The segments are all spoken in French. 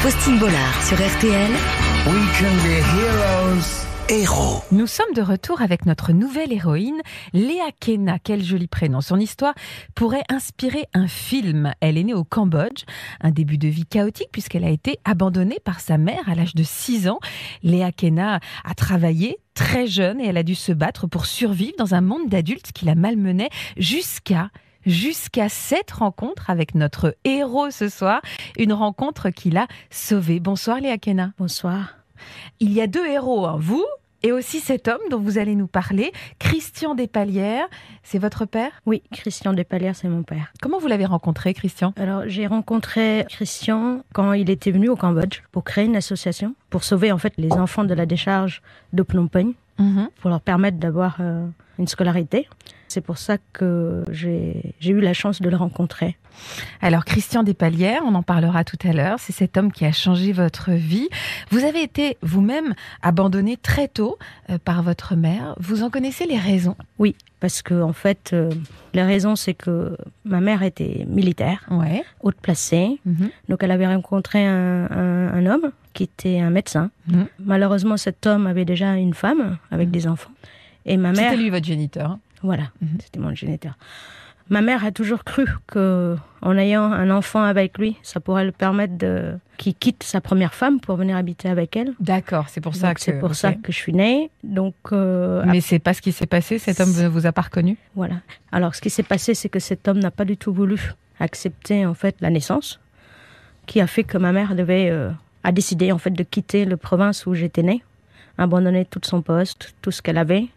Faustine Bollard sur RTL. We can be heroes. Héros. Nous sommes de retour avec notre nouvelle héroïne, Léa Kena. Quel joli prénom. Son histoire pourrait inspirer un film. Elle est née au Cambodge, un début de vie chaotique puisqu'elle a été abandonnée par sa mère à l'âge de 6 ans. Léa Kena a travaillé très jeune et elle a dû se battre pour survivre dans un monde d'adultes qui la malmenait jusqu'à cette rencontre avec notre héros ce soir, une rencontre qui l'a sauvée. Bonsoir Léa Kena. Bonsoir. Il y a 2 héros, vous et aussi cet homme dont vous allez nous parler, Christian Despalières. C'est votre père ? Oui, Christian Despalières, c'est mon père. Comment vous l'avez rencontré, Christian ? Alors, j'ai rencontré Christian quand il était venu au Cambodge pour créer une association pour sauver en fait les enfants de la décharge de Phnom Penh, pour leur permettre d'avoir une scolarité. C'est pour ça que j'ai eu la chance de le rencontrer. Alors, Christian Despalières, on en parlera tout à l'heure, c'est cet homme qui a changé votre vie. Vous avez été vous-même abandonné très tôt par votre mère. Vous en connaissez les raisons ? Oui, parce que en fait, la raison c'est que ma mère était militaire, haute placée. Donc elle avait rencontré un homme qui était un médecin. Malheureusement, cet homme avait déjà une femme avec des enfants. Et ma mère... C'était lui votre géniteur, hein ? Voilà, c'était mon géniteur. Ma mère a toujours cru qu'en ayant un enfant avec lui, ça pourrait le permettre qu'il quitte sa première femme pour venir habiter avec elle. D'accord, c'est pour ça que... C'est pour ça que je suis née. Donc, mais c'est pas ce qui s'est passé, cet homme ne vous a pas reconnu ? Voilà. Alors, ce qui s'est passé, c'est que cet homme n'a pas du tout voulu accepter en fait la naissance, qui a fait que ma mère a décidé en fait de quitter la province où j'étais née, abandonner tout son poste, tout ce qu'elle avait.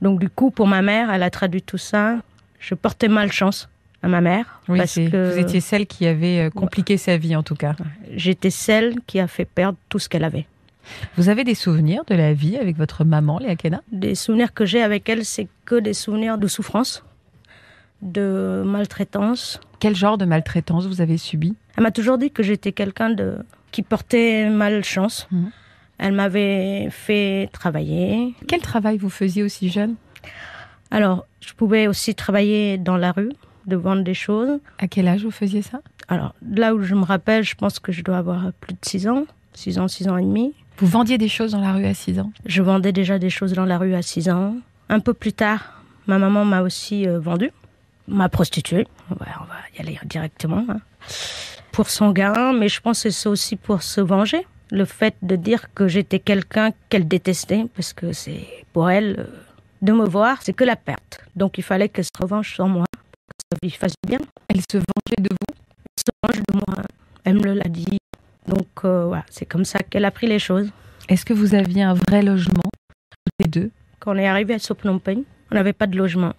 Donc du coup, pour ma mère, elle a traduit tout ça. Je portais malchance à ma mère. Oui, parce que vous étiez celle qui avait compliqué sa vie, en tout cas. J'étais celle qui a fait perdre tout ce qu'elle avait. Vous avez des souvenirs de la vie avec votre maman, Léa Kena ? Des souvenirs que j'ai avec elle, c'est que des souvenirs de souffrance, de maltraitance. Quel genre de maltraitance vous avez subi ? Elle m'a toujours dit que j'étais quelqu'un qui portait malchance. Elle m'avait fait travailler. Quel travail vous faisiez aussi jeune ? Alors, je pouvais aussi travailler dans la rue, de vendre des choses. À quel âge vous faisiez ça ? Alors, là où je me rappelle, je pense que je dois avoir plus de 6 ans. 6 ans et demi. Vous vendiez des choses dans la rue à 6 ans ? Je vendais déjà des choses dans la rue à 6 ans. Un peu plus tard, ma maman m'a aussi vendu, m'a prostituée. On va y aller directement. Pour son gain, mais je pense que c'est aussi pour se venger. Le fait de dire que j'étais quelqu'un qu'elle détestait, parce que c'est pour elle, de me voir, c'est que la perte. Donc il fallait qu'elle se revanche sur moi, que ça lui fasse bien. Elle se vengeait de vous ? Elle se venge de moi, elle me l'a dit. Donc voilà, c'est comme ça qu'elle a pris les choses. Est-ce que vous aviez un vrai logement, toutes les deux ? Quand on est arrivé à Phnom Penh, on n'avait pas de logement.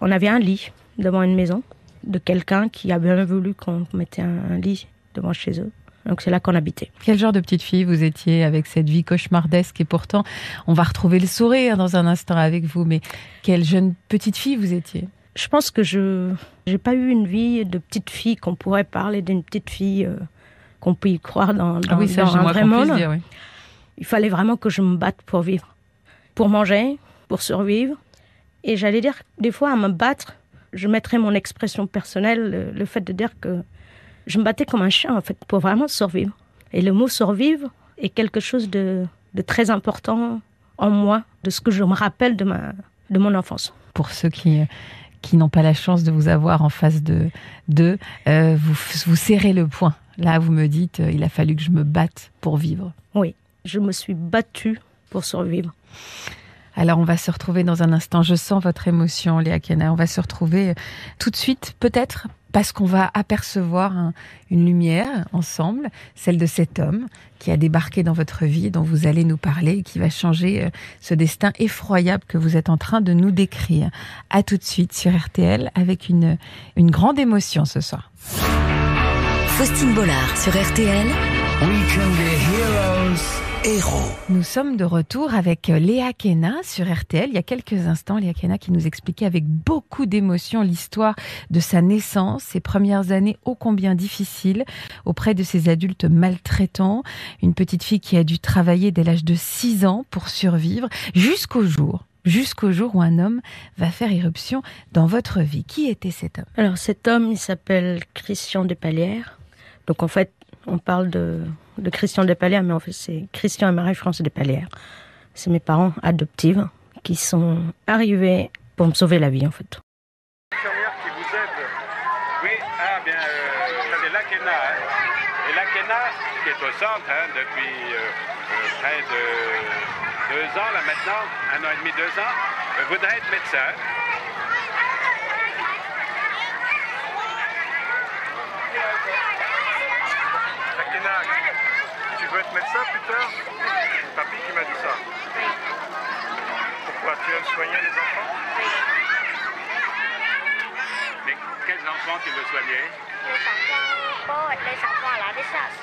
On avait un lit devant une maison de quelqu'un qui a bien voulu qu'on mettait un lit devant chez eux. Donc c'est là qu'on habitait. Quel genre de petite fille vous étiez avec cette vie cauchemardesque ? Et pourtant, on va retrouver le sourire dans un instant avec vous. Mais quelle jeune petite fille vous étiez ? Je pense que je n'ai pas eu une vie de petite fille qu'on pourrait parler d'une petite fille qu'on peut y croire dans un vrai monde. Dire, oui. Il fallait vraiment que je me batte pour vivre, pour manger, pour survivre. Et j'allais dire, des fois, à me battre, je mettrais mon expression personnelle, le fait de dire que je me battais comme un chien, en fait, pour vraiment survivre. Et le mot survivre est quelque chose de très important en moi, de ce que je me rappelle de mon enfance. Pour ceux qui n'ont pas la chance de vous avoir en face vous serrez le poing. Là, vous me dites, il a fallu que je me batte pour vivre. Oui, je me suis battue pour survivre. Alors, on va se retrouver dans un instant. Je sens votre émotion, Léa Kena. On va se retrouver tout de suite, peut-être, parce qu'on va apercevoir une lumière ensemble, celle de cet homme qui a débarqué dans votre vie, dont vous allez nous parler, et qui va changer ce destin effroyable que vous êtes en train de nous décrire. À tout de suite sur RTL, avec une grande émotion ce soir. Faustine Bollard sur RTL. We can be heroes. Héros. Nous sommes de retour avec Léa Kena sur RTL. Il y a quelques instants, Léa Kena qui nous expliquait avec beaucoup d'émotion l'histoire de sa naissance, ses premières années ô combien difficiles auprès de ces adultes maltraitants. Une petite fille qui a dû travailler dès l'âge de 6 ans pour survivre jusqu'au jour où un homme va faire irruption dans votre vie. Qui était cet homme ? Alors cet homme, il s'appelle Christian Despalières. Donc en fait, On parle de Christian Despalières, mais en fait, c'est Christian et Marie-France Despalières. C'est mes parents adoptifs qui sont arrivés pour me sauver la vie, en fait. Infirmière qui vous aide. Oui, c'est l'AKENA. Et l'AKENA, qui est au centre depuis près de 2 ans, là maintenant, 1 an et demi, 2 ans, voudrait être médecin. L'AKENA, tu veux être médecin plus tard? C'est papy qui m'a dit ça. Pourquoi? Tu aimes soigner les enfants? Mais quels enfants tu veux soigner? Les enfants à la naissance.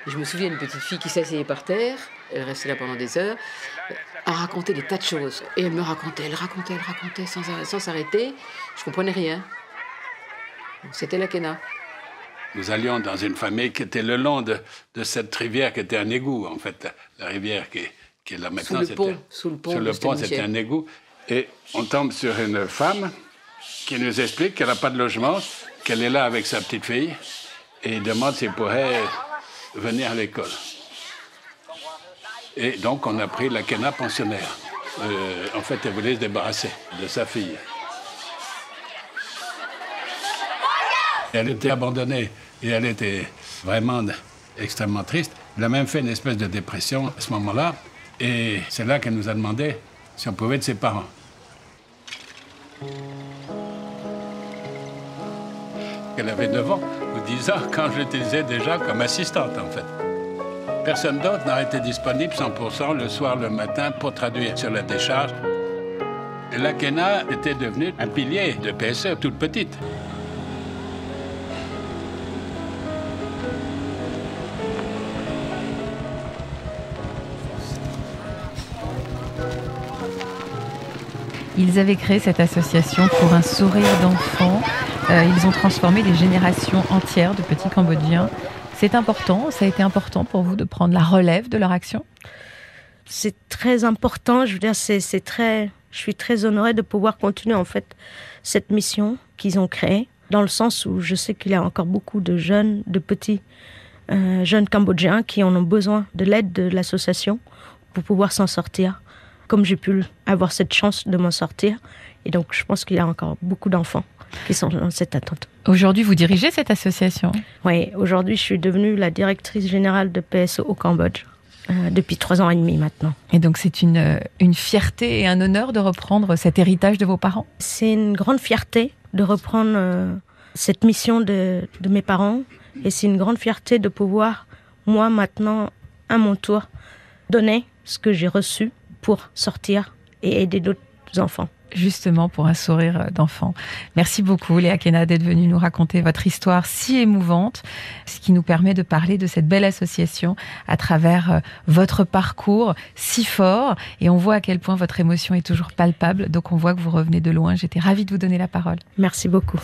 Je me souviens d'une petite fille qui s'asseyait par terre, elle restait là pendant des heures, à raconter des tas de choses. Et elle racontait sans s'arrêter. Je comprenais rien. C'était l'AKENA. Nous allions dans une famille qui était le long de cette rivière qui était un égout, en fait. La rivière qui est là maintenant. Sous le pont, c'était un égout. Et on tombe sur une femme qui nous explique qu'elle n'a pas de logement, qu'elle est là avec sa petite fille et demande si elle pourrait venir à l'école. Et donc, on a pris l'AKENA pensionnaire. En fait, elle voulait se débarrasser de sa fille. Elle était abandonnée et elle était vraiment extrêmement triste. Elle a même fait une espèce de dépression à ce moment-là. Et c'est là qu'elle nous a demandé si on pouvait être ses parents. Elle avait 9 ans ou 10 ans quand je l'utilisais déjà comme assistante, en fait. Personne d'autre n'a été disponible 100% le soir, le matin, pour traduire sur la décharge. Et l'AKENA était devenue un pilier de PSE toute petite. Ils avaient créé cette association pour un sourire d'enfant. Ils ont transformé des générations entières de petits Cambodgiens. C'est important, ça a été important pour vous de prendre la relève de leur action? C'est très important, je veux dire, je suis très honorée de pouvoir continuer en fait cette mission qu'ils ont créée, dans le sens où je sais qu'il y a encore beaucoup de jeunes, de petits jeunes Cambodgiens qui en ont besoin de l'aide de l'association pour pouvoir s'en sortir, comme j'ai pu avoir cette chance de m'en sortir. Et donc je pense qu'il y a encore beaucoup d'enfants qui sont dans cette attente. Aujourd'hui, vous dirigez cette association? Oui, aujourd'hui, je suis devenue la directrice générale de PSE au Cambodge, depuis 3 ans et demi maintenant. Et donc, c'est une fierté et un honneur de reprendre cet héritage de vos parents? C'est une grande fierté de reprendre cette mission de mes parents. Et c'est une grande fierté de pouvoir, moi, maintenant, à mon tour, donner ce que j'ai reçu pour sortir et aider d'autres enfants. Justement, pour un sourire d'enfant. Merci beaucoup, Léa Kena, d'être venue nous raconter votre histoire si émouvante, ce qui nous permet de parler de cette belle association à travers votre parcours si fort. Et on voit à quel point votre émotion est toujours palpable. Donc, on voit que vous revenez de loin. J'étais ravie de vous donner la parole. Merci beaucoup.